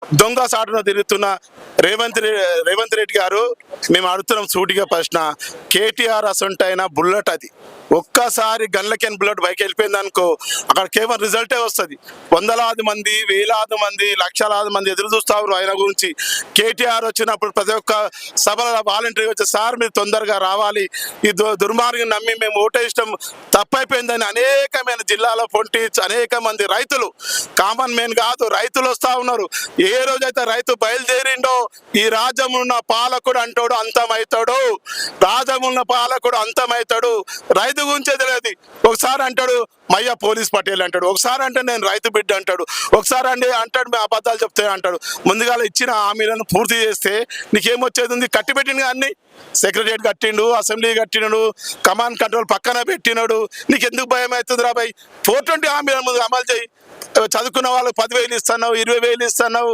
దొంగ సాటున తిరుగుతున్న రేవంత్ రెడ్డి గారు, మేము అడుగుతున్నాం సూటిగా ప్రశ్న. కేటీఆర్ అసొంటైన బుల్లెట్ అది ఒక్కసారి గన్లకెన్ బుల్లెట్ బైక్ వెళ్ళిపోయింది అనుకో, అక్కడ కేవలం రిజల్టే వస్తుంది. వందలాది మంది, వేలాది మంది, లక్షలాది మంది ఎదురు చూస్తారు ఆయన గురించి. కేటీఆర్ వచ్చినప్పుడు ప్రతి ఒక్క సభలో వాలంటీర్గా వచ్చి, సార్ మీరు తొందరగా రావాలి, ఈ దుర్మార్గం నమ్మి మేము ఓటేయడం తప్పైపోయిందని అనేకమైన జిల్లాలో పొంటి అనేక మంది రైతులు, కామన్ మెన్ కాదు రైతులు వస్తూ ఉన్నారు. ఏ రోజైతే రైతు బయలుదేరిండో ఈ రాజ్యమున్న పాలకుడు అంటాడు అంతమవుతాడు, రాజ్యమున్న పాలకుడు అంతమవుతాడు. రైతు గురించే తెలియదు. ఒకసారి అంటాడు మయ్య పోలీస్ పటేల్ అంటాడు, ఒకసారి అంటే నేను రైతు బిడ్డ అంటాడు, ఒకసారి అంటాడు మేము అబద్ధాలు చెప్తే అంటాడు. ముందుగా ఇచ్చిన హామీలను పూర్తి చేస్తే నీకేమొచ్చేది ఉంది? కట్టిపెట్టింది అన్ని, సెక్రటరియట్ కట్టిండు, అసెంబ్లీ కట్టినాడు, కమాండ్ కంట్రోల్ పక్కన పెట్టినాడు. నీకు ఎందుకు భయం అవుతుంది రా భయ్? 420 హామీలను ముందు అమలు చేయి. చదువుకున్న వాళ్ళకి 10,000 ఇస్తున్నావు, 20,000 ఇస్తున్నావు,